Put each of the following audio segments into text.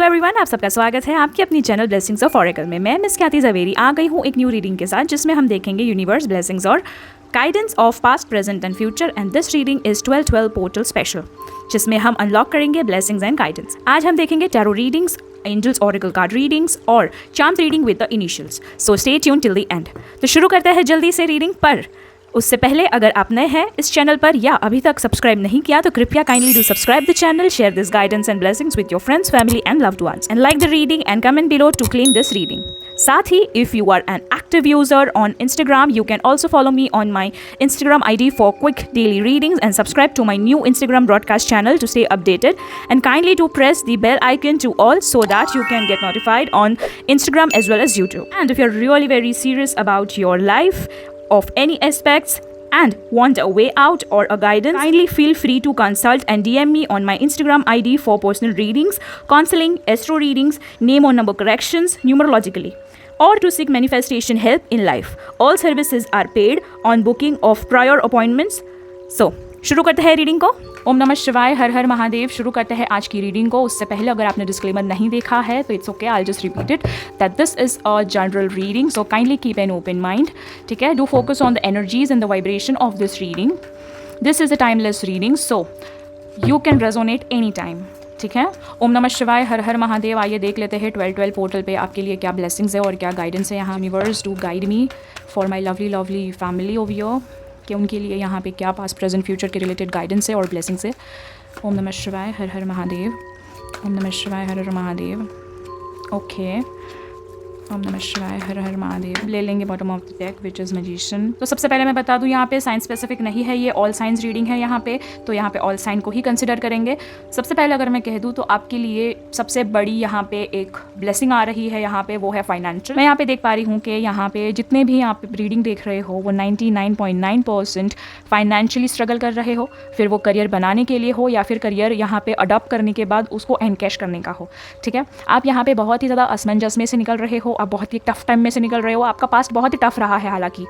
Hello everyone, आप सबका स्वागत है आपकी अपनी चैनल ब्लेसिंग्स ऑफ ऑरेकल में। मैं मिस ख्याति जवेरी आ गई हूँ एक न्यू रीडिंग के साथ, जिसमें हम देखेंगे यूनिवर्स, ब्लेसिंग्स और guidance of past, present and future. And this reading is 12/12 portal special, जिसमें हम अनलॉक करेंगे ब्लेसिंग्स एंड गाइडेंस। आज हम देखेंगे tarot readings, angels oracle card readings और charms reading with the initials. So stay tune till the end. तो शुरू करते हैं जल्दी से रीडिंग, पर उससे पहले अगर आप नए हैं इस चैनल पर या अभी तक सब्सक्राइब नहीं किया तो कृपया kindly do subscribe the channel, share this guidance and blessings with your friends, family and loved ones, and like the reading and comment below to claim this reading. साथ ही if you are an active user on Instagram, you can also follow me on my Instagram ID for quick daily readings and subscribe to my new Instagram broadcast channel to stay updated, and kindly do press the bell icon to all so that you can get notified on Instagram as well as YouTube. And if you're really very serious about your life of any aspects and want a way out or a guidance, kindly feel free to consult and DM me on my Instagram ID for personal readings, counseling, astro readings, name or number corrections numerologically, or to seek manifestation help in life. All services are paid on booking of prior appointments. So, शुरू करते हैं reading को। ओम नमः शिवाय, हर हर महादेव। शुरू करते हैं आज की रीडिंग को। उससे पहले अगर आपने डिस्क्लेमर नहीं देखा है तो it's okay, I just repeat it that this is a general reading, so kindly keep an open mind. ठीक है, do focus on the energies and the vibration of this reading. This is a timeless reading, so you can resonate any time. ठीक है, ओम नमः शिवाय, हर हर महादेव। आइए देख लेते हैं 12/12 पोर्टल पे आपके लिए क्या ब्लेसिंग्स है और क्या गाइडेंस है। यहाँ universe do guide me for my lovely family over here, कि उनके लिए यहाँ पे क्या पास्ट, प्रेजेंट, फ्यूचर के रिलेटेड गाइडेंस है और ब्लेसिंग्स है। ओम नमः शिवाय, हर हर महादेव। ओम नमः शिवाय, हर हर महादेव। ओके, ओम नमः शिवाय, हर हर महादेव। ले लेंगे bottom of the deck which is magician. तो सबसे पहले मैं बता दूं, यहाँ पे साइंस स्पेसिफिक नहीं है, ये ऑल साइंस रीडिंग है यहाँ पे, तो यहाँ पे ऑल साइन को ही कंसिडर करेंगे। सबसे पहले अगर मैं कह दूं तो आपके लिए सबसे बड़ी यहाँ पे एक ब्लेसिंग आ रही है यहाँ पे, वो है फाइनेंशियल। मैं यहाँ पे देख पा रही हूँ कि यहाँ पे जितने भी आप रीडिंग देख रहे हो वो 99.9% फाइनेंशियली स्ट्रगल कर रहे हो, फिर वो करियर बनाने के लिए हो या फिर करियर यहाँ पे अडॉप्ट करने के बाद उसको एनकैश करने का हो। ठीक है, आप यहाँ पे बहुत ही ज़्यादा असमंजस में से निकल रहे हो, आप बहुत ही टफ टाइम में से निकल रहे हो। आपका पास्ट बहुत ही टफ रहा है हालांकि,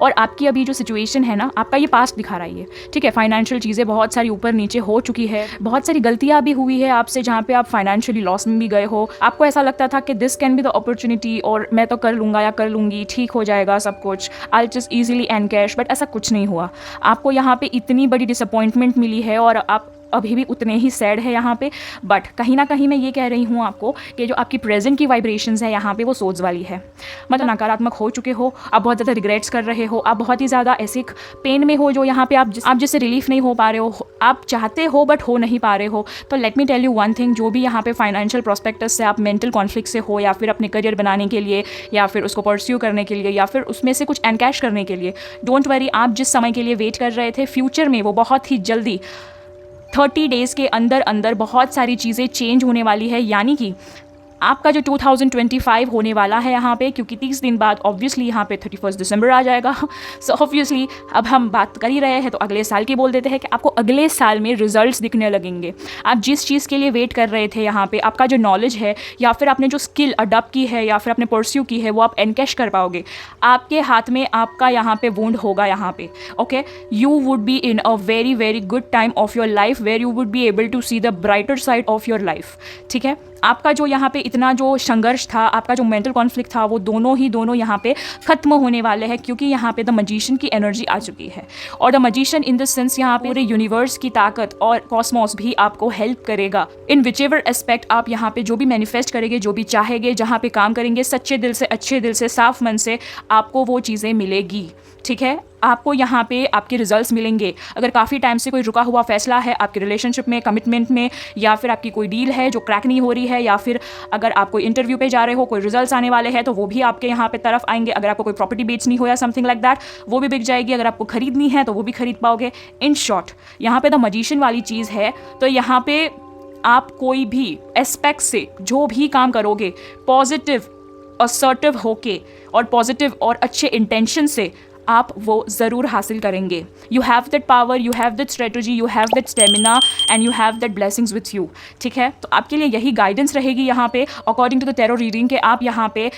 और आपकी अभी जो सिचुएशन है ना, आपका ये पास्ट दिखा रही है। ठीक है, फाइनेंशियल चीज़ें बहुत सारी ऊपर नीचे हो चुकी है, बहुत सारी गलतियां भी हुई है आपसे, जहाँ पे आप फाइनेंशियली लॉस में भी गए हो। आपको ऐसा लगता था कि this can be the opportunity, और मैं तो कर लूँगा या कर लूँगी, ठीक हो जाएगा सब कुछ, I just easily encash, but ऐसा कुछ नहीं हुआ। आपको यहाँ पे इतनी बड़ी डिसअपॉइंटमेंट मिली है और आप अभी भी उतने ही सैड है यहाँ पे। बट कहीं ना कहीं मैं ये कह रही हूँ आपको कि जो आपकी प्रेजेंट की वाइब्रेशंस है यहाँ पे वो सोच वाली है, मतलब नकारात्मक हो चुके हो, आप बहुत ज़्यादा रिग्रेट्स कर रहे हो, आप बहुत ही ज़्यादा ऐसे पेन में हो जो यहाँ पे आप जिससे रिलीफ नहीं हो पा रहे हो, आप चाहते हो बट हो नहीं पा रहे हो। तो let me tell you one thing, जो भी यहाँ पे फाइनेंशियल प्रोस्पेक्टस से आप मेंटल कॉन्फ्लिक्ट से हो, या फिर अपने करियर बनाने के लिए, या फिर उसको परस्यू करने के लिए, या फिर उसमें से कुछ एनकैश करने के लिए, डोंट वरी। आप जिस समय के लिए वेट कर रहे थे, फ्यूचर में वो बहुत ही जल्दी 30 डेज़ के अंदर अंदर बहुत सारी चीज़ें चेंज होने वाली है। यानी कि आपका जो 2025 होने वाला है यहाँ पे, क्योंकि 30 दिन बाद ऑब्वियसली यहाँ पे 31 दिसंबर आ जाएगा। सो ऑब्वियसली अब हम बात कर ही रहे हैं तो अगले साल की बोल देते हैं कि आपको अगले साल में रिजल्ट्स दिखने लगेंगे। आप जिस चीज़ के लिए वेट कर रहे थे यहाँ पे, आपका जो नॉलेज है या फिर आपने जो स्किल अडॉप्ट की है या फिर आपने परस्यू की है, वो आप एनकैश कर पाओगे। आपके हाथ में आपका यहाँ पे वुंड होगा यहाँ पे। Okay, you would be in a very very good time of your life where you would be able to see the brighter side of your life. ठीक है, आपका जो यहाँ पे इतना जो संघर्ष था, आपका जो मेंटल कॉन्फ्लिक्ट था, वो दोनों यहाँ पे खत्म होने वाले हैं, क्योंकि यहाँ पे द मजिशियन की एनर्जी आ चुकी है। और the magician in the sense यहाँ पे पूरे यूनिवर्स की ताकत और कॉस्मोस भी आपको हेल्प करेगा इन विच एवर एस्पेक्ट आप यहाँ पे जो भी मैनिफेस्ट करेंगे, जो भी चाहेंगे, जहाँ पे काम करेंगे, सच्चे दिल से, अच्छे दिल से, साफ मन से, आपको वो चीज़ें मिलेगी। ठीक है, आपको यहाँ पे आपके रिजल्ट्स मिलेंगे। अगर काफ़ी टाइम से कोई रुका हुआ फैसला है आपके रिलेशनशिप में, कमिटमेंट में, या फिर आपकी कोई डील है जो क्रैक नहीं हो रही है, या फिर अगर आप कोई इंटरव्यू पे जा रहे हो, कोई रिजल्ट्स आने वाले हैं, तो वो भी आपके यहाँ पे तरफ आएंगे। अगर आपको कोई प्रॉपर्टी बेचनी हो या समथिंग लाइक दैट, वो भी बिक जाएगी। अगर आपको खरीदनी है तो वो भी खरीद पाओगे। इन शॉर्ट, यहाँ पे द मजिशियन वाली चीज़ है। तो यहाँ पे आप कोई भी एस्पेक्ट से जो भी काम करोगे, पॉजिटिव, असर्टिव होके और पॉजिटिव और अच्छे इंटेंशन से आप वो ज़रूर हासिल करेंगे। You have that power, you have that strategy, you have that stamina and you have that blessings with you. ठीक है, तो आपके लिए यही गाइडेंस रहेगी यहाँ पे according to the tarot reading के आप यहाँ पे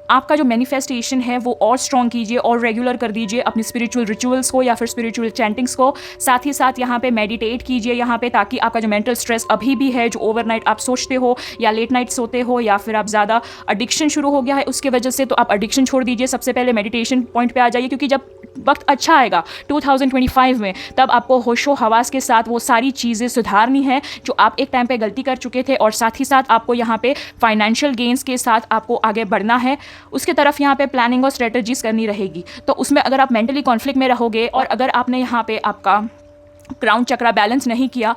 आपका जो मैनिफेस्टेशन है वो और स्ट्रॉन्ग कीजिए और रेगुलर कर दीजिए अपनी स्पिरिचुअल रिचुअल्स को या फिर स्पिरिचुअल चैंटिंग्स को। साथ ही साथ यहाँ पे मेडिटेट कीजिए यहाँ पे, ताकि आपका जो मेंटल स्ट्रेस अभी भी है, जो ओवरनाइट आप सोचते हो या लेट नाइट सोते हो या फिर आप ज़्यादा एडिक्शन शुरू हो गया है उसके वजह से, तो आप एडिक्शन छोड़ दीजिए। सबसे पहले मेडिटेशन पॉइंट पे आ जाइए, क्योंकि जब वक्त अच्छा आएगा 2025 में, तब आपको होशो हवास के साथ वो सारी चीज़ें सुधारनी है जो आप एक टाइम पे गलती कर चुके थे, और साथ ही साथ आपको यहाँ पे फाइनेंशियल गेन्स के साथ आपको आगे बढ़ना है। उसके तरफ यहाँ पे प्लानिंग और स्ट्रेटजीज करनी रहेगी। तो उसमें अगर आप मेंटली कॉन्फ्लिक्ट में रहोगे और अगर आपने यहाँ पे आपका क्राउन चक्रा बैलेंस नहीं किया,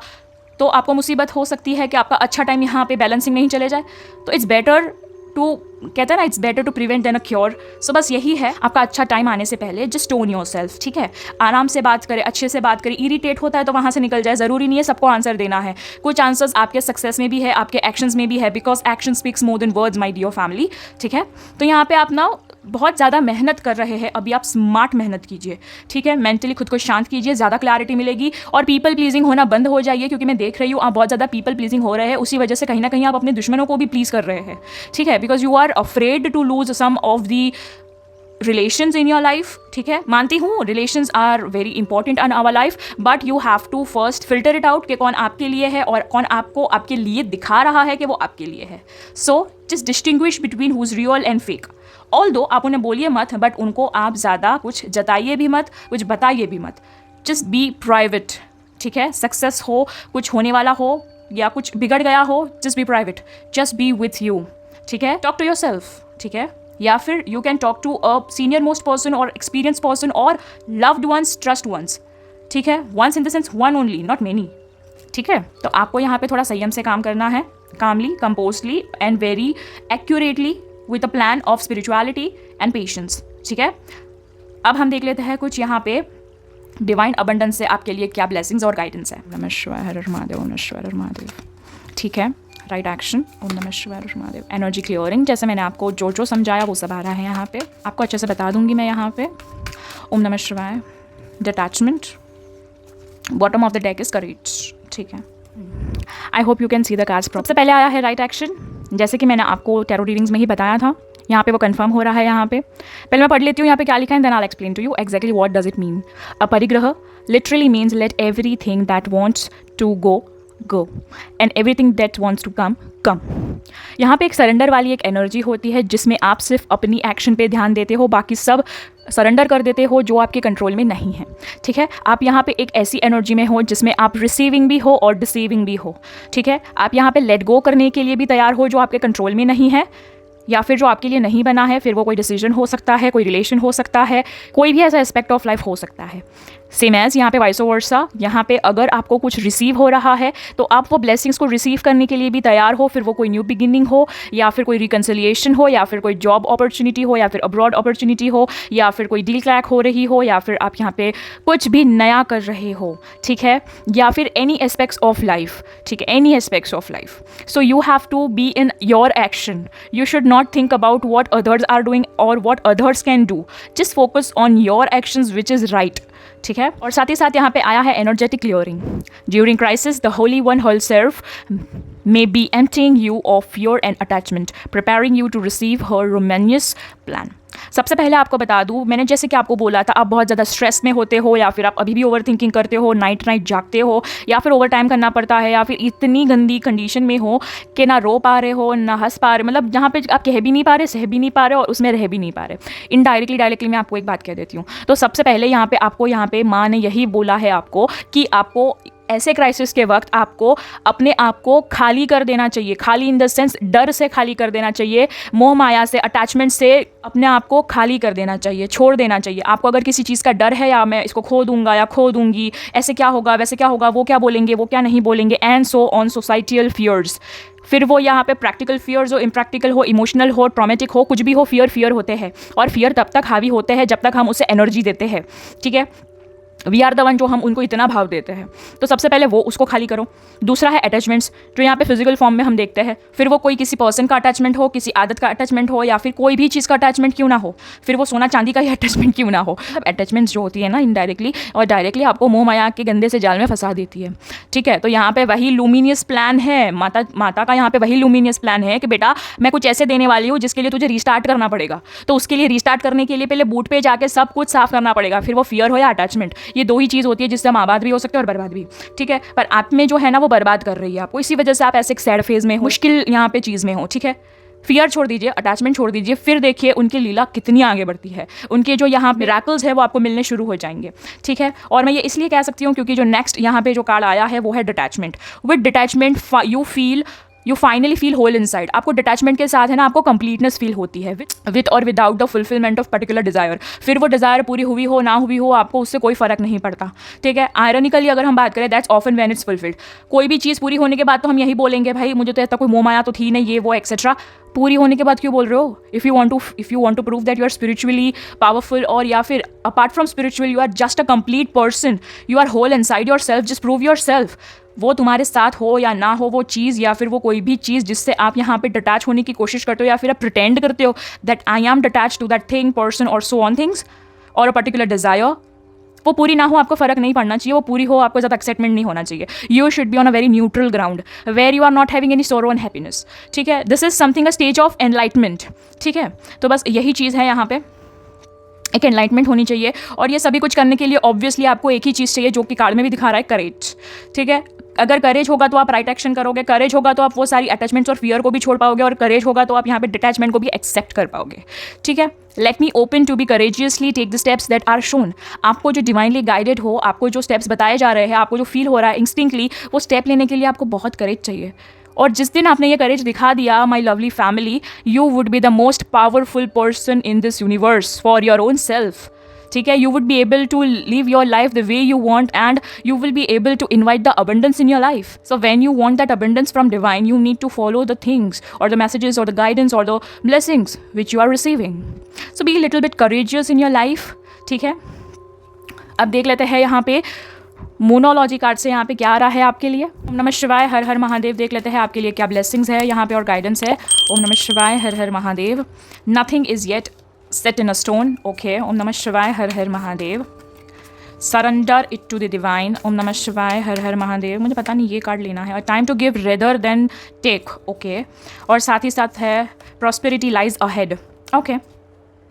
तो आपको मुसीबत हो सकती है कि आपका अच्छा टाइम यहाँ पे बैलेंसिंग नहीं चले जाए। तो इट्स बेटर टू, कहते हैं ना, it's better to prevent than a cure. So बस यही है, आपका अच्छा टाइम आने से पहले जस्ट टोन योर सेल्फ, ठीक है। आराम से बात करें, अच्छे से बात करें। इरिटेट होता है तो वहाँ से निकल जाए, ज़रूरी नहीं है सबको आंसर देना है। कुछ आंसर्स आपके सक्सेस में भी है, आपके एक्शंस में भी है, because action speaks more than words my dear family, ठीक है। तो यहाँ पे आप ना बहुत ज़्यादा मेहनत कर रहे हैं, अभी आप स्मार्ट मेहनत कीजिए, ठीक है। मेंटली खुद को शांत कीजिए, ज़्यादा क्लैरिटी मिलेगी, और पीपल प्लीजिंग होना बंद हो जाइए, क्योंकि मैं देख रही हूँ आप बहुत ज़्यादा पीपल प्लीजिंग हो रहे हैं। उसी वजह से कहीं ना कहीं आप अपने दुश्मनों को भी प्लीज़ कर रहे हैं, ठीक है, because you are afraid to lose some of the relations in your life, ठीक है। मानती हूँ relations are very important in our life, but you have to first filter it out कि कौन आपके लिए है और कौन आपको आपके लिए दिखा रहा है कि वो आपके लिए है। So just distinguish between who is real and fake. Although आप उन्हें बोलिए मत, बट उनको आप ज़्यादा कुछ जताइए भी मत, कुछ बताइए भी मत। जस्ट बी प्राइवेट, ठीक है। सक्सेस हो, कुछ होने वाला हो या कुछ बिगड़ गया हो, just be private, just be with you, ठीक है। टॉक टू योर सेल्फ, ठीक है। या फिर you can talk to a senior most person और एक्सपीरियंस पर्सन और लव्ड वंस, ट्रस्ट वंस, ठीक है। Ones in the sense one only, not many, ठीक है। तो आपको यहाँ पे थोड़ा संयम से काम करना है, calmly, composedly and very accurately with a plan of spirituality and patience, ठीक है। अब हम देख लेते हैं कुछ यहाँ पे डिवाइन अबंडेंस से आपके लिए क्या ब्लेसिंग्स और गाइडेंस है। नमः शिवाय, हर हर महादेव, ओम नमः शिवाय, हर हर महादेव, ठीक है। राइट एक्शन, ओम नमः शिवाय, हर हर महादेव। एनर्जी क्लियरिंग, जैसे मैंने आपको जो जो समझाया वो सब आ रहा है यहाँ पे, आपको अच्छे से बता दूंगी मैं यहाँ पे। ओम नमः शिवाय। Detachment, bottom of the deck is करेज, ठीक है। आई hope you can see the cards proper. सबसे पहले आया है राइट एक्शन, जैसे कि मैंने आपको टैरो रीडिंग्स में ही बताया था, यहाँ पे वो कंफर्म हो रहा है। यहाँ पे पहले मैं पढ़ लेती हूँ यहाँ पे क्या लिखा है, then I explain to you exactly what does it mean. अ परिग्रह literally means let everything that wants to go go and everything that wants to come come. यहाँ पे एक सरेंडर वाली एक एनर्जी होती है, जिसमें आप सिर्फ अपनी एक्शन पे ध्यान देते हो, बाकी सब सरेंडर कर देते हो जो आपके कंट्रोल में नहीं है, ठीक है। आप यहाँ पे एक ऐसी एनर्जी में हो जिसमें आप रिसीविंग भी हो और डिसीविंग भी हो, ठीक है। आप यहाँ पे लेट गो करने के लिए भी तैयार हो जो आपके कंट्रोल में नहीं है, या फिर जो आपके लिए नहीं बना है। फिर वो कोई डिसीजन हो सकता है, कोई रिलेशन हो सकता है, कोई भी ऐसा एस्पेक्ट ऑफ लाइफ हो सकता है। सेम एज यहाँ पे वाइस वर्सा, यहाँ पे अगर आपको कुछ रिसीव हो रहा है तो आप वो ब्लेसिंग्स को रिसीव करने के लिए भी तैयार हो, फिर वो कोई न्यू बिगिनिंग हो, या फिर कोई रिकन्सिलिएशन हो, या फिर कोई जॉब अपॉर्चुनिटी हो, या फिर अब्रॉड अपॉर्चुनिटी हो, या फिर कोई डील क्रैक हो रही हो, या फिर आप यहाँ पे कुछ भी नया कर रहे हो, ठीक है, या फिर एनी एस्पेक्ट्स ऑफ लाइफ, ठीक है, any aspects of life. So you have to be in your action, you should not think about what others are doing और what others can do, just focus on your actions which is right, ठीक है। और साथ ही साथ यहाँ पे आया है energetic clearing. During crisis the Holi one herself may be emptying you of your attachment, preparing you to receive her Romanious plan. सबसे पहले आपको बता दूँ, मैंने जैसे कि आपको बोला था, आप बहुत ज़्यादा स्ट्रेस में होते हो, या फिर आप अभी भी ओवर थिंकिंग करते हो, नाइट जागते हो, या फिर ओवर टाइम करना पड़ता है, या फिर इतनी गंदी कंडीशन में हो कि ना रो पा रहे हो ना हंस पा रहे, मतलब जहाँ पे आप कह भी नहीं पा रहे, सह भी नहीं पा रहे और उसमें रह भी नहीं पा रहे। इनडायरेक्टली डायरेक्टली मैं आपको एक बात कह देती हूँ। तो सबसे पहले यहाँ पे माँ ने यही बोला है आपको कि आपको ऐसे क्राइसिस के वक्त आपको अपने आप को खाली कर देना चाहिए। खाली इन द सेंस डर से खाली कर देना चाहिए, मोह माया से, अटैचमेंट से अपने आप को खाली कर देना चाहिए, छोड़ देना चाहिए। आपको अगर किसी चीज़ का डर है, या मैं इसको खो दूंगा या खो दूंगी, ऐसे क्या होगा, वैसे क्या होगा, वो क्या बोलेंगे, वो क्या नहीं बोलेंगे, and so on, societal fears. फिर वो यहाँ पे प्रैक्टिकल फियर्स हो, इम्प्रैक्टिकल हो, इमोशनल हो, ट्रॉमेटिक हो, कुछ भी हो, फियर होते हैं। और फियर तब तक हावी होते हैं जब तक हम उसे एनर्जी देते हैं, ठीक है। वी आर द वन जो हम उनको इतना भाव देते हैं। तो सबसे पहले वो उसको खाली करो। दूसरा है अटैचमेंट्स, जो यहाँ पे फिजिकल फॉर्म में हम देखते हैं। फिर वो कोई किसी पर्सन का अटैचमेंट हो, किसी आदत का अटैचमेंट हो, या फिर कोई भी चीज़ का अटैचमेंट क्यों ना हो, फिर वो सोना चांदी का ही अटैचमेंट क्यों ना हो। मतलब अटैचमेंट्स जो होती है ना, इनडायरेक्टली और डायरेक्टली आपको मोह माया के गंदे से जाल में फंसा देती है। ठीक है, तो यहाँ पे वही लूमिनियस प्लान है, माता का यहाँ पे वही लूमिनियस प्लान है कि बेटा मैं कुछ ऐसे देने वाली हूँ जिसके लिए तुझे रीस्टार्ट करना पड़ेगा। तो उसके लिए रीस्टार्ट करने के लिए पहले बूट पे जाके सब कुछ साफ करना पड़ेगा। फिर वो फियर हो या अटैचमेंट, ये दो ही चीज़ होती है जिससे हम आबाद भी हो सकते हैं और बर्बाद भी। ठीक है, पर आप में जो है ना वो बर्बाद कर रही है आपको, इसी वजह से आप ऐसे एक सैड फेज में हो, मुश्किल यहाँ पे चीज़ में हो। ठीक है, फियर छोड़ दीजिए, अटैचमेंट छोड़ दीजिए, फिर देखिए उनकी लीला कितनी आगे बढ़ती है। उनके जो यहाँ मिरेकल्स है वो आपको मिलने शुरू हो जाएंगे। ठीक है, और मैं ये इसलिए कह सकती हूँ क्योंकि जो नेक्स्ट यहाँ पे जो कार्ड आया है वो है detachment. With detachment you finally feel whole inside. आपको डिटैचमेंट के साथ है ना आपको कंप्लीटनेस फील होती है विद और without the fulfilment of particular desire. फिर वो डिज़ायर पूरी हुई हो ना हुई हो आपको उससे कोई फ़र्क नहीं पड़ता। ठीक है, आयरनिकली अगर हम बात करें that's often when it's fulfilled. कोई भी चीज़ पूरी होने के बाद तो हम यही बोलेंगे भाई मुझे तो ऐसा कोई मोह माया तो थी नहीं, ये वो एक्सेट्रा। पूरी होने के बाद क्यों बोल रहे हो? If you want to prove that you are spiritually powerful, और या फिर apart from spiritual you are just a complete person, you are whole inside yourself, just prove yourself. वो तुम्हारे साथ हो या ना हो वो चीज़, या फिर वो कोई भी चीज़ जिससे आप यहाँ पे डिटैच होने की कोशिश करते हो, या फिर आप प्रिटेंड करते हो that I am detach to that thing, person और सो ऑन थिंग्स और अ पर्टिकुलर डिज़ायर, वो पूरी ना हो आपको फ़र्क नहीं पड़ना चाहिए। वो पूरी हो आपको ज़्यादा एक्साइटमेंट नहीं होना चाहिए। You should be on a very neutral ground where you are not having any sorrow and happiness. ठीक है, this is something a stage of enlightenment. ठीक है, तो बस यही चीज़ है, यहाँ पे एक एनलाइटमेंट होनी चाहिए। और ये सभी कुछ करने के लिए ऑब्वियसली आपको एक ही चीज़ चाहिए जो कि कार्ड में भी दिखा रहा है, करेज। ठीक है, अगर करेज होगा तो आप राइट एक्शन करोगे, करेज होगा तो आप वो सारी अटैचमेंट्स और फियर को भी छोड़ पाओगे, और करेज होगा तो आप यहाँ पे डिटैचमेंट को भी एक्सेप्ट कर पाओगे। ठीक है, let me open to be courageously take the steps that are shown. आपको जो डिवाइनली गाइडेड हो, आपको जो स्टेप्स बताए जा रहे हैं, आपको जो फील हो रहा है इंस्टिंक्टली, वो स्टेप लेने के लिए आपको बहुत करेज चाहिए। और जिस दिन आपने ये करेज दिखा दिया my lovely family, you would be the most powerful person in this universe for your own self. ठीक है, you would be able to live your life the way you want, and you will be able to invite the abundance in your life. So when you want that abundance from divine, you need to follow the things or the messages or the guidance or the blessings which you are receiving. So be a little bit courageous in your life. ठीक है, अब देख लेते हैं यहाँ पे मोनोलॉजी card से यहाँ पे क्या आ रहा है आपके लिए। ओम नमः शिवाय, हर हर महादेव। देख लेते हैं आपके लिए क्या ब्लेसिंग्स है यहाँ पे और गाइडेंस है। ओम नमः शिवाय, हर हर Mahadev. Nothing is yet set in a stone. Okay, Om Namah Shivaya, Har Har Mahadev. Surrender it to the divine. Om Namah Shivaya, Har Har Mahadev. मुझे पता नहीं ये कार्ड लेना है। Time to give rather than take. Okay, और साथ ही साथ है prosperity lies ahead. Okay,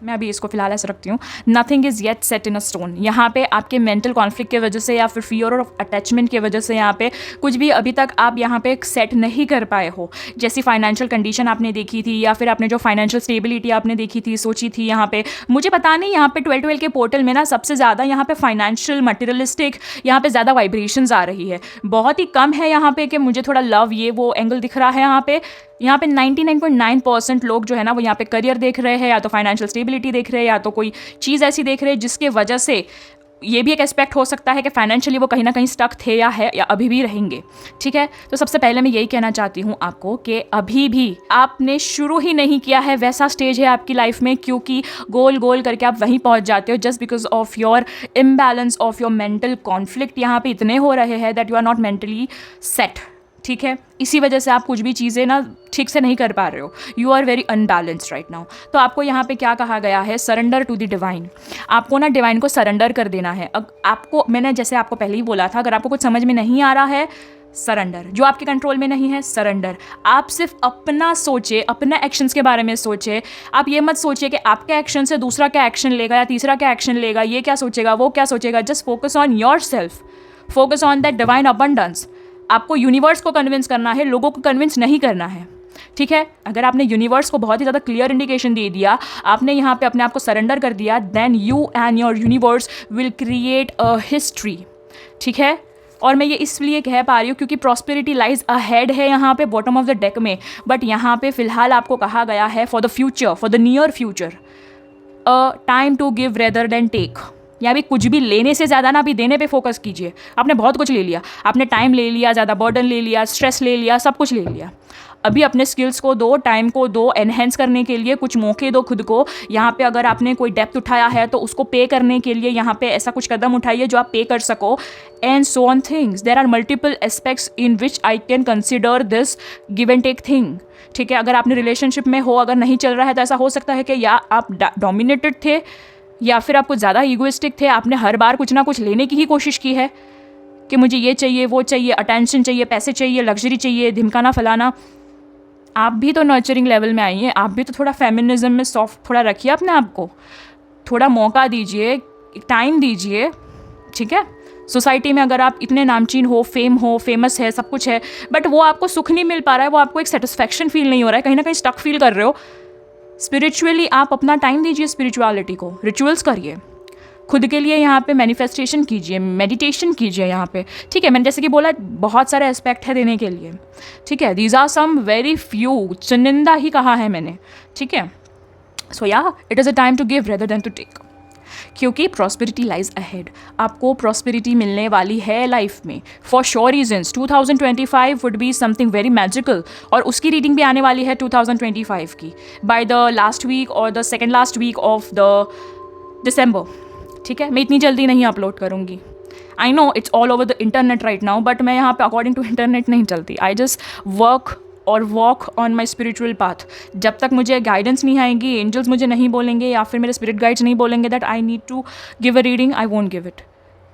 मैं अभी इसको फिलहाल ऐसे रखती हूँ। Nothing is yet set in a stone. यहाँ पे आपके मेंटल कॉन्फ्लिक्ट की वजह से या फिर फियर और अटैचमेंट की वजह से यहाँ पे कुछ भी अभी तक आप यहाँ पे सेट नहीं कर पाए हो। जैसी फाइनेंशियल कंडीशन आपने देखी थी, या फिर आपने जो फाइनेंशियल स्टेबिलिटी आपने देखी थी, सोची थी, यहाँ पे मुझे पता नहीं, यहाँ पे 12 के पोर्टल में ना सबसे ज़्यादा यहाँ पे फाइनेंशियल मटेरियलिस्टिक यहाँ पे ज़्यादा वाइब्रेशंस आ रही है। बहुत ही कम है यहाँ पे कि मुझे थोड़ा लव ये वो एंगल दिख रहा है। यहाँ पे 99.9% लोग जो है ना वो यहाँ पे करियर देख रहे हैं, या तो फाइनेंशियल स्टेबिलिटी देख रहे हैं, या तो कोई चीज़ ऐसी देख रहे हैं जिसके वजह से ये भी एक एस्पेक्ट हो सकता है कि फाइनेंशियली वो कहीं ना कहीं स्टक थे या अभी भी रहेंगे। ठीक है, तो सबसे पहले मैं यही कहना चाहती हूँ आपको कि अभी भी आपने शुरू ही नहीं किया है, वैसा स्टेज है आपकी लाइफ में, क्योंकि गोल गोल करके आप वहीं पहुँच जाते हो just because of your imbalance of your mental conflict यहाँ पे इतने हो रहे हैं that you are not mentally set. ठीक है, इसी वजह से आप कुछ भी चीज़ें ना ठीक से नहीं कर पा रहे हो। You are very unbalanced right now. तो आपको यहाँ पे क्या कहा गया है, सरेंडर टू द डिवाइन। आपको ना डिवाइन को सरेंडर कर देना है। आपको मैंने जैसे आपको पहले ही बोला था, अगर आपको कुछ समझ में नहीं आ रहा है, सरेंडर। जो आपके कंट्रोल में नहीं है, सरेंडर। आप सिर्फ अपना सोचे, अपने एक्शंस के बारे में सोचे। आप ये मत सोचिए कि आपके एक्शन से दूसरा क्या एक्शन लेगा या तीसरा क्या एक्शन लेगा, ये क्या सोचेगा, वो क्या सोचेगा। Just focus on your self, focus on that divine abundance. आपको यूनिवर्स को कन्विंस करना है, लोगों को कन्विंस नहीं करना है। ठीक है, अगर आपने यूनिवर्स को बहुत ही ज़्यादा क्लियर इंडिकेशन दे दिया, आपने यहाँ पे अपने आप को सरेंडर कर दिया, then you and your universe will create a history. ठीक है, और मैं ये इसलिए कह पा रही हूँ क्योंकि प्रॉस्पेरिटी लाइज अहेड है यहाँ पे बॉटम ऑफ द डेक में, बट यहाँ पे फिलहाल आपको कहा गया है for the future, for the near future, time to give rather than take. या अभी कुछ भी लेने से ज़्यादा ना अभी देने पे फोकस कीजिए। आपने बहुत कुछ ले लिया, आपने टाइम ले लिया, ज़्यादा बर्डन ले लिया, स्ट्रेस ले लिया, सब कुछ ले लिया। अभी अपने स्किल्स को दो, टाइम को दो, एनहेंस करने के लिए कुछ मौके दो खुद को। यहाँ पे अगर आपने कोई डेप्थ उठाया है तो उसको पे करने के लिए यहाँ पे ऐसा कुछ कदम उठाइए जो आप पे कर सको। And so on things, there are multiple aspects in which I can consider this give and take thing. ठीक है, अगर आपने रिलेशनशिप में हो, अगर नहीं चल रहा है तो ऐसा हो सकता है कि या आप डोमिनेटेड थे या फिर आप कुछ ज़्यादा ईगोइस्टिक थे। आपने हर बार कुछ ना कुछ लेने की ही कोशिश की है कि मुझे ये चाहिए, वो चाहिए, अटेंशन चाहिए, पैसे चाहिए, लग्जरी चाहिए, धिमकाना फलाना। आप भी तो नर्चरिंग लेवल में आइए, आप भी तो थोड़ा फेमिनिज्म में सॉफ्ट थोड़ा रखिए अपने आप को, थोड़ा मौका दीजिए, टाइम दीजिए। ठीक है, सोसाइटी में अगर आप इतने नामचीन हो, फेमस है, सब कुछ है, बट वो आपको सुख नहीं मिल पा रहा है, वो आपको एक सेटिस्फैक्शन फील नहीं हो रहा है, कहीं ना कहीं स्टक फील कर रहे हो। स्पिरिचुअली आप अपना टाइम दीजिए, स्पिरिचुअलिटी को रिचुअल्स करिए, खुद के लिए यहाँ पे मैनिफेस्टेशन कीजिए, मेडिटेशन कीजिए यहाँ पे। ठीक है, मैंने जैसे कि बोला बहुत सारे एस्पेक्ट है देने के लिए। ठीक है, these are some very few, चुनिंदा ही कहा है मैंने। ठीक है, so yeah it is a time to give rather than to take, क्योंकि प्रॉस्पेरिटी लाइज अहेड। आपको प्रॉस्पेरिटी मिलने वाली है लाइफ में for sure reasons. 2025 would be something very magical, और उसकी रीडिंग भी आने वाली है 2025 की, बाय द लास्ट वीक और the second last week of the December. ठीक है, मैं इतनी जल्दी नहीं अपलोड करूँगी। I know it's all over the internet right now, but मैं यहाँ पे अकॉर्डिंग टू इंटरनेट नहीं चलती। आई जस्ट वर्क और walk on my spiritual path. जब तक मुझे गाइडेंस नहीं आएंगी, एंजल्स मुझे नहीं बोलेंगे या फिर मेरे स्पिरिट गाइड्स नहीं बोलेंगे that I need to give a reading, I won't give it.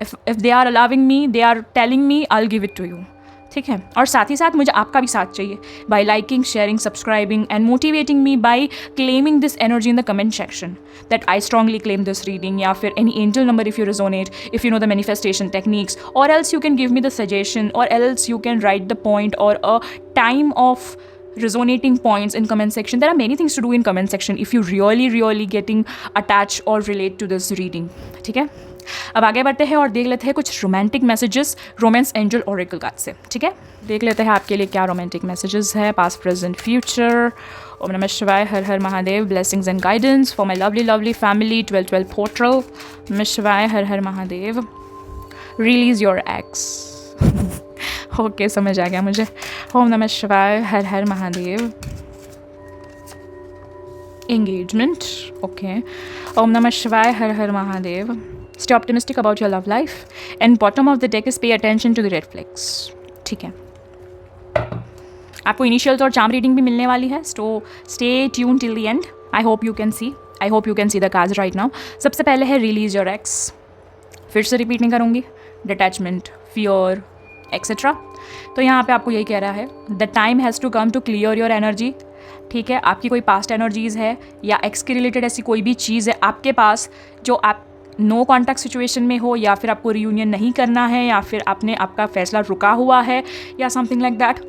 If they are allowing me, they are telling me, I will give it to you. ठीक है, और साथ ही साथ मुझे आपका भी साथ चाहिए by liking, sharing, subscribing and motivating me by claiming this energy in the comment section that I strongly claim this reading, या फिर any angel number if you resonate, if you know the manifestation techniques, और else you can give me the suggestion, और else you can write the point or a time of resonating points in comment section. There are many things to do in comment section if you really getting attached or relate to this reading. ठीक है, अब आगे बढ़ते हैं और देख लेते हैं कुछ romantic messages romance angel oracle card से। ठीक है, देख लेते हैं आपके लिए क्या रोमांटिक मैसेजेस है, पास्ट प्रेजेंट फ्यूचर। ओम नमः शिवाय, हर हर Mahadev, blessings and guidance for my lovely family, 12 portal. नमः शिवाय, हर हर Mahadev, release your ex. Okay, समझ आ गया मुझे। ओम नमः शिवाय, हर हर महादेव, एंगेजमेंट। ओके, ओम नमः शिवाय, हर हर Mahadev, stay optimistic about your love life, and bottom of the deck is pay attention to the red flags. ठीक है, आपको इनिशियल्स और चार्म रीडिंग भी मिलने वाली है, सो stay tune till the and. I hope you can see the cards right now. सबसे पहले है रिलीज योर एक्स, फिर से रिपीट नहीं करूँगी, डिटैचमेंट, फियर एक्सेट्रा। तो यहाँ पे आपको यही कह रहा है, the time has to come to clear your energy. ठीक है, आपकी कोई पास्ट एनर्जीज़ है या एक्स के रिलेटेड ऐसी कोई भी चीज़ है आपके पास जो आप नो कॉन्टैक्ट सिचुएशन में हो, या फिर आपको रियूनियन नहीं करना है, या फिर आपका फैसला रुका हुआ है, या समथिंग लाइक दैट।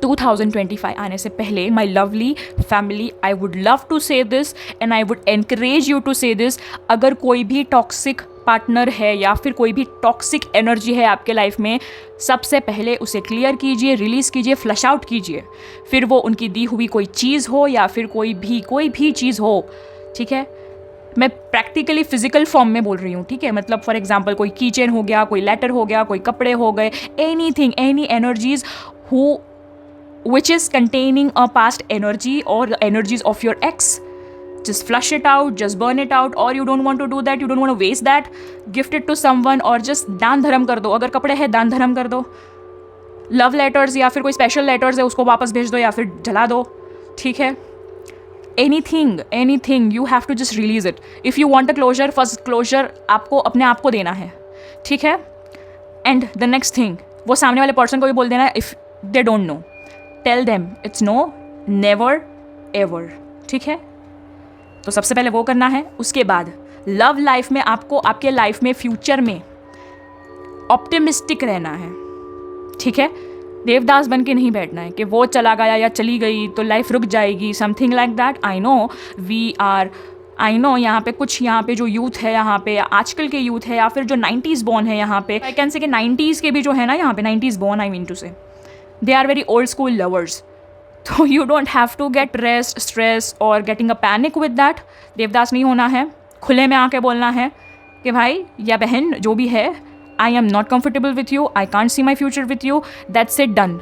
2025 आने से पहले my lovely family, I would love to say this and I would encourage you to say this. अगर कोई भी टॉक्सिक पार्टनर है या फिर कोई भी टॉक्सिक एनर्जी है आपके लाइफ में, सबसे पहले उसे क्लियर कीजिए, रिलीज़ कीजिए, फ्लश आउट कीजिए। फिर वो उनकी दी हुई कोई चीज़ हो या फिर कोई भी चीज़ हो। ठीक है, मैं प्रैक्टिकली फिजिकल फॉर्म में बोल रही हूँ। ठीक है, मतलब फॉर एग्जांपल कोई कीचेन हो गया, कोई लेटर हो गया, कोई कपड़े हो गए, anything, any energies who which is containing a past energy or the energies of your ex, just flush it out, just burn it out, or you don't want to do that, you don't want to waste that, gift it to someone, or just दान धर्म कर दो। अगर कपड़े हैं दान धर्म कर दो, लव लेटर्स या फिर कोई स्पेशल लेटर्स है उसको वापस भेज दो या फिर जला दो। ठीक है, anything you have to just release it. If you want a closure, first closure आपको अपने आप को देना है। ठीक है, एंड द नेक्स्ट थिंग, वो सामने वाले पर्सन को भी बोल देना है, if they don't know, tell them it's no, never ever. ठीक है, तो सबसे पहले वो करना है। उसके बाद लव लाइफ में आपको आपके लाइफ में फ्यूचर में ऑप्टिमिस्टिक रहना है। ठीक है, देवदास बन के नहीं बैठना है कि वो चला गया या चली गई तो लाइफ रुक जाएगी, something like that. I know यहाँ पे कुछ, यहाँ पे जो यूथ है, यहाँ पे आजकल के यूथ है या फिर जो 90s बॉर्न है, यहाँ पे आई कैन से कि 90s के भी जो है ना, यहाँ पे 90s born, I mean to say they are very old school lovers. So you don't have to get stress or getting a panic with that. Devdas नहीं होना है, खुले में आके बोलना है कि भाई या बहन जो भी है, I am not comfortable with you, I can't see my future with you, that's it, done.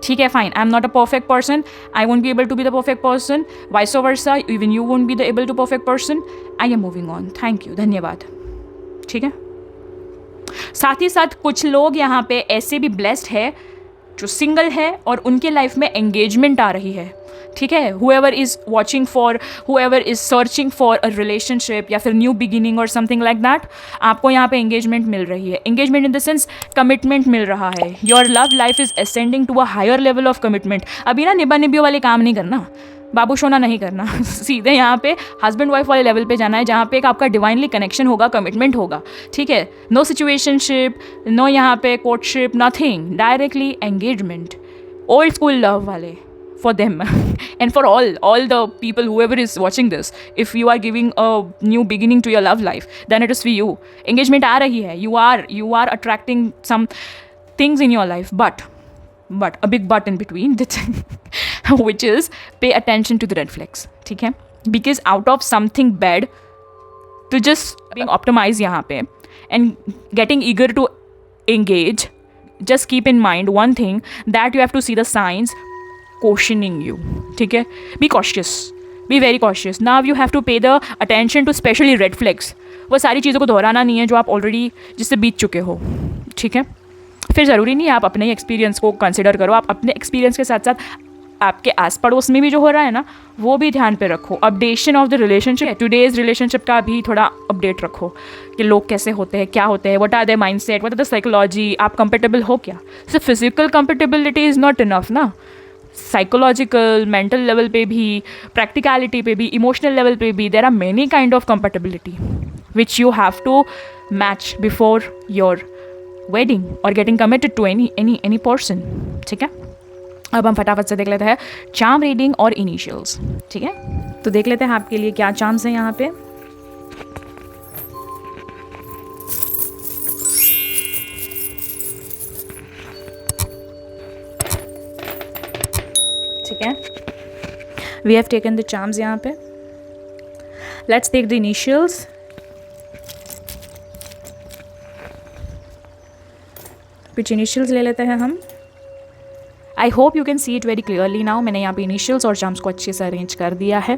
ठीक है, fine, I am not a perfect person, I won't be able to be the perfect person, vice versa, even you won't be the able to perfect person, I am moving on, thank you, धन्यवाद. ठीक है. साथ ही साथ कुछ लोग यहाँ पे ऐसे भी ब्लेस्ड है जो सिंगल है और उनके लाइफ में एंगेजमेंट आ रही है. ठीक है, whoever is watching for, whoever is searching for a relationship या फिर न्यू बिगिनिंग और समथिंग लाइक दैट, आपको यहाँ पे एंगेजमेंट मिल रही है. Engagement in the sense commitment मिल रहा है. Your love life is ascending to a higher level of commitment. अभी ना निबा निबियों वाले काम नहीं करना, बाबू सोना नहीं करना. सीधे यहाँ पे हस्बैंड वाइफ वाले लेवल पे जाना है, जहाँ पे एक आपका डिवाइनली कनेक्शन होगा, कमिटमेंट होगा. ठीक है, नो सिचुएशनशिप, नो यहाँ पे courtship, nothing, directly engagement. Old school love वाले, for them and for all the people, whoever is watching this, if you are giving a new beginning to your love life, then it is for you. Engagement aa rahi hai, you are attracting some things in your life, but a big but in between which is pay attention to the red flags. ठीक है, because out of something bad to just being optimized यहाँ पे and getting eager to engage, just keep in mind one thing, that you have to see the signs cautioning you. ठीक है, be cautious, be very cautious. Now you have to pay the attention to especially red flags. वो सारी चीज़ों को दोहराना नहीं है जो आप ऑलरेडी जिससे बीत चुके हो. ठीक है, फिर ज़रूरी नहीं है आप अपने एक्सपीरियंस को कंसिडर करो, आप अपने एक्सपीरियंस के साथ साथ आपके आस पड़ोस में भी जो हो रहा है ना, वो भी ध्यान पे रखो. Updation of the relationship, today's relationship का भी थोड़ा अपडेट रखो कि लोग कैसे होते हैं, क्या होते हैं, what are their mindset, what are the psychology, आप कंपेटेबल हो क्या. So physical compatibility is not enough ना, साइकोलॉजिकल, मेंटल लेवल पे भी, प्रैक्टिकलिटी पे भी, इमोशनल लेवल पे भी, there are many kind of compatibility which you have to match before your wedding और getting committed to any person. ठीक है, अब हम फटाफट से देख लेते हैं चार्म रीडिंग और इनिशियल्स. ठीक है, तो देख लेते हैं आपके लिए क्या चार्म्स हैं यहाँ पे. ठीक है, we have taken the charms यहाँ पे. Let's take the initials. कुछ इनिशियल्स ले लेते हैं हम. I hope you can see it very clearly now. मैंने यहाँ पे इनिशियल्स और चार्म्स को अच्छे से अरेंज कर दिया है.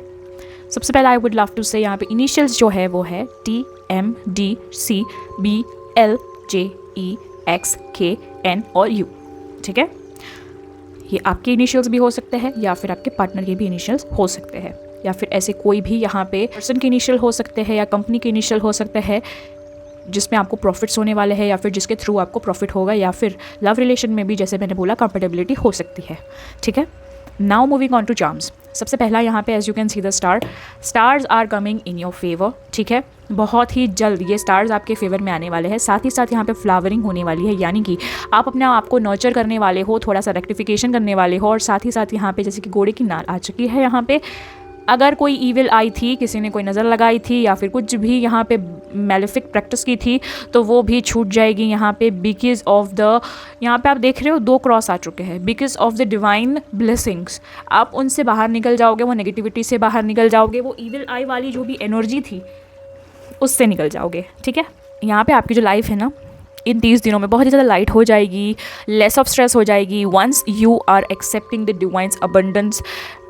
सबसे पहले आई वुड लव टू से यहाँ पे इनिशियल्स जो है वो है TMDCBLJEXKN और U. ठीक है, ये आपके इनिशियल्स भी हो सकते हैं या फिर आपके पार्टनर के भी इनिशियल्स हो सकते हैं, या फिर ऐसे कोई भी यहाँ पे पर्सन के इनिशियल हो सकते हैं या कंपनी के इनिशियल हो सकते हैं जिसमें आपको प्रॉफिट्स होने वाले हैं या फिर जिसके थ्रू आपको प्रॉफिट होगा, या फिर लव रिलेशन में भी जैसे मैंने बोला कंपेटेबिलिटी हो सकती है. ठीक है, now moving on to charms. सबसे पहला यहाँ पे as you can see the stars are coming in your favour. ठीक है, बहुत ही जल्द ये स्टार्स आपके फेवर में आने वाले हैं. साथ ही साथ यहाँ पे फ्लावरिंग होने वाली है, यानी कि आप अपने आप को नर्चर करने वाले हो, थोड़ा सा रेक्टिफिकेशन करने वाले हो. और साथ ही साथ यहाँ पे जैसे कि घोड़े की नाल आ चुकी है यहाँ पे. अगर कोई ईविल आई थी, किसी ने कोई नज़र लगाई थी या फिर कुछ भी यहाँ पे मैलिफिक प्रैक्टिस की थी, तो वो भी छूट जाएगी यहाँ पे. बिकॉज ऑफ द, यहाँ पे आप देख रहे हो 2 क्रॉस आ चुके हैं. Because of the divine blessings आप उनसे बाहर निकल जाओगे, वो नेगेटिविटी से बाहर निकल जाओगे, वो ईविल आई वाली जो भी एनर्जी थी उससे निकल जाओगे. ठीक है, यहाँ पे आपकी जो लाइफ है ना इन 30 दिनों में बहुत ही ज़्यादा लाइट हो जाएगी, लेस ऑफ स्ट्रेस हो जाएगी. Once you are accepting the divine's abundance,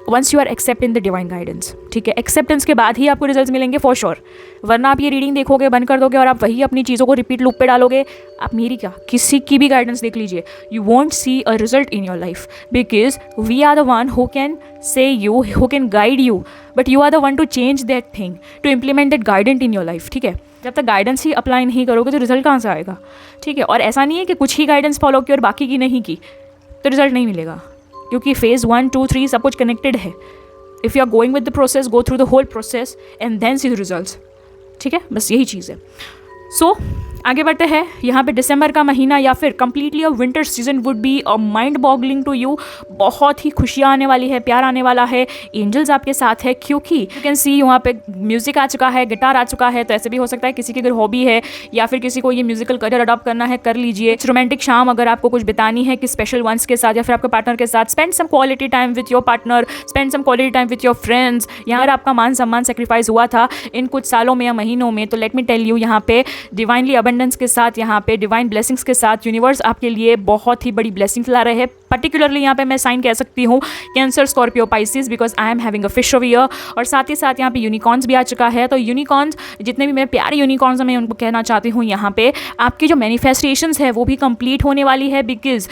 once you are accept in the divine guidance. ठीक है, एक्सेप्टेंस के बाद ही आपको रिजल्ट्स मिलेंगे फॉर श्योर. वरना आप ये रीडिंग देखोगे, बंद कर दोगे और आप वही अपनी चीज़ों को रिपीट लूप पे डालोगे, आप मेरी क्या किसी की भी गाइडेंस देख लीजिए, you won't see a result in your life. Because we are the one who can say you, who can guide you, but you are the one to change that thing, to implement that guidance in your life. ठीक है, जब तक guidance ही apply नहीं करोगे तो result कहाँ से आएगा. ठीक है, और ऐसा नहीं है कि कुछ ही गाइडेंस फॉलो की और बाकी की नहीं की तो रिजल्ट नहीं मिलेगा, क्योंकि फेज़ 1, 2, 3 सब कुछ कनेक्टेड है. If you are going with the process, go through the whole process and then see the results. ठीक है, बस यही चीज़ है. सो आगे बढ़ते हैं। यहाँ पे दिसंबर का महीना या फिर completely a winter season would be a mind boggling to you. बहुत ही खुशियाँ आने वाली है, प्यार आने वाला है, एंजल्स आपके साथ है, क्योंकि यू कैन सी यहाँ पे म्यूजिक आ चुका है, गिटार आ चुका है। तो ऐसे भी हो सकता है किसी की अगर हॉबी है या फिर किसी को ये म्यूजिकल करियर अडॉप्ट करना है, कर लीजिए। रोमांटिक शाम अगर आपको कुछ बितानी है कि स्पेशल वंस के साथ या फिर आपके पार्टनर के साथ, spend some quality time with your partner, spend some quality time with your friends. यहाँ अगर आपका मान सम्मान सेक्रीफाइस हुआ था इन कुछ सालों में या महीनों में, तो लेट मी टेल यू, यहाँ पे डिवाइनली अबंडेंस के साथ, यहाँ पे डिवाइन ब्लेसिंग्स के साथ यूनिवर्स आपके लिए बहुत ही बड़ी ब्लेसिंग्स ला रहे हैं। पर्टिकुलरली यहाँ पे मैं साइन कह सकती हूँ cancer, Scorpio, Pisces, because I am having a fish of year. और साथ ही साथ यहाँ पे यूनिकॉर्न्स भी आ चुका है। तो यूनिकॉर्न्स, जितने भी मेरे प्यारे यूनिकॉर्न्स हैं, मैं उनको कहना चाहती हूँ यहाँ पे आपकी जो मैनिफेस्टेशंस है वो भी कंप्लीट होने वाली है, because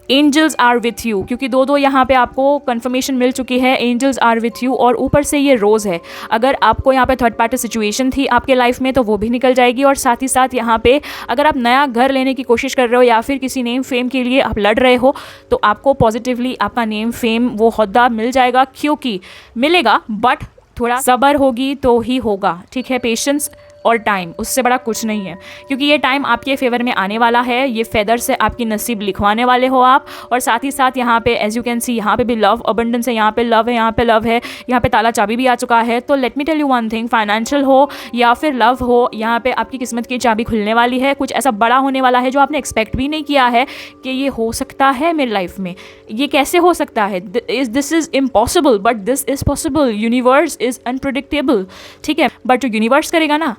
angels are with you. क्योंकि दो यहाँ पे आपको कंफर्मेशन मिल चुकी है, एंजल्स आर विथ यू। और ऊपर से ये रोज़ है, अगर आपको यहाँ पे थर्ड पार्टी सिचुएशन थी आपके लाइफ में तो वो भी निकल जाएगी। और साथ ही साथ यहाँ पे अगर आप नया घर लेने की कोशिश कर रहे हो या फिर किसी नेम फेम के लिए आप लड़ रहे हो, तो आपको पॉजिटिवली आपका नेम फेम वो ओहदा मिल जाएगा। क्योंकि मिलेगा, बट थोड़ा सब्र होगी तो ही होगा, ठीक है। पेशेंस और टाइम, उससे बड़ा कुछ नहीं है। क्योंकि ये टाइम आपके फेवर में आने वाला है, ये फेदर से आपकी नसीब लिखवाने वाले हो आप। और साथ ही साथ यहाँ पे एज यू कैन सी, यहाँ पे भी लव अबंडेंस है, यहाँ पे लव है, यहाँ पे लव है, यहाँ पे ताला चाबी भी आ चुका है। तो let me tell you one thing, financial हो या फिर लव हो, यहाँ पे आपकी किस्मत की चाबी खुलने वाली है। कुछ ऐसा बड़ा होने वाला है जो आपने एक्सपेक्ट भी नहीं किया है कि ये हो सकता है मेरी लाइफ में, ये कैसे हो सकता है, this is impossible but this is possible. Universe is unpredictable, ठीक है। बट जो यूनिवर्स करेगा ना,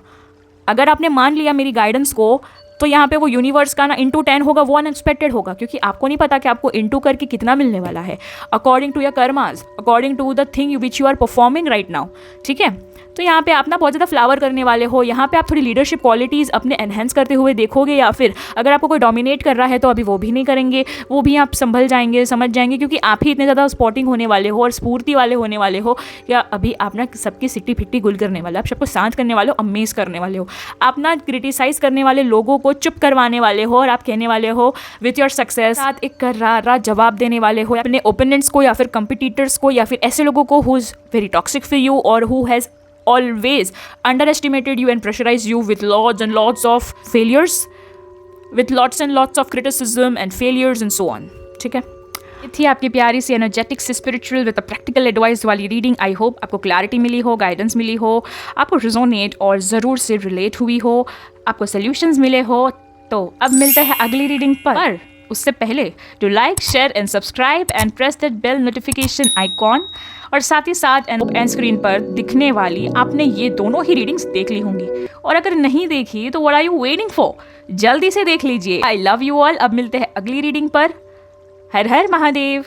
अगर आपने मान लिया मेरी गाइडेंस को, तो यहाँ पे वो यूनिवर्स का ना इंटू 10 होगा, वो अनएक्सपेक्टेड होगा। क्योंकि आपको नहीं पता कि आपको इंटू करके कितना मिलने वाला है, according to your karmas, according to the thing which you are performing right now, ठीक है। तो यहाँ पे आप ना बहुत ज़्यादा फ्लावर करने वाले हो। यहाँ पे आप थोड़ी लीडरशिप क्वालिटीज़ अपने एनहेंस करते हुए देखोगे, या फिर अगर आपको कोई डोमिनेट कर रहा है तो अभी वो भी नहीं करेंगे, वो भी आप संभल जाएंगे, समझ जाएंगे। क्योंकि आप ही इतने ज़्यादा स्पॉटिंग होने वाले हो और स्फूर्ति वाले होने वाले हो, या अभी आप ना सबकी सिट्टी फिट्टी गुल करने वाले हो, आप सबको शांत करने वाले हो, अमेज करने वाले हो। आप ना क्रिटिसाइज़ करने वाले लोगों को चुप करवाने वाले हो, और आप कहने वाले हो विथ योर सक्सेस साथ एक कर्रारा जवाब देने वाले हो अपने ओपोनेंट्स को या फिर कंपिटिटर्स को, या फिर ऐसे लोगों को who is very toxic for you और who has always underestimated you and pressurized you with lots and lots of failures, with lots and lots of criticism and failures and so on, ठीक है। ये थी आपकी प्यारी सी energetic से spiritual with a practical advice वाली reading. I hope आपको clarity मिली हो, गाइडेंस मिली हो, आपको रिजोनेट और ज़रूर से रिलेट हुई हो, आपको सोल्यूशंस मिले हो। तो अब मिलते हैं अगली रीडिंग पर। उससे पहले to like, share and subscribe and press that bell notification icon. और साथ ही साथ एंड स्क्रीन पर दिखने वाली आपने ये दोनों ही रीडिंग्स देख ली होंगी, और अगर नहीं देखी तो what are you waiting for, जल्दी से देख लीजिए। I love you all. अब मिलते हैं अगली रीडिंग पर। हर हर महादेव।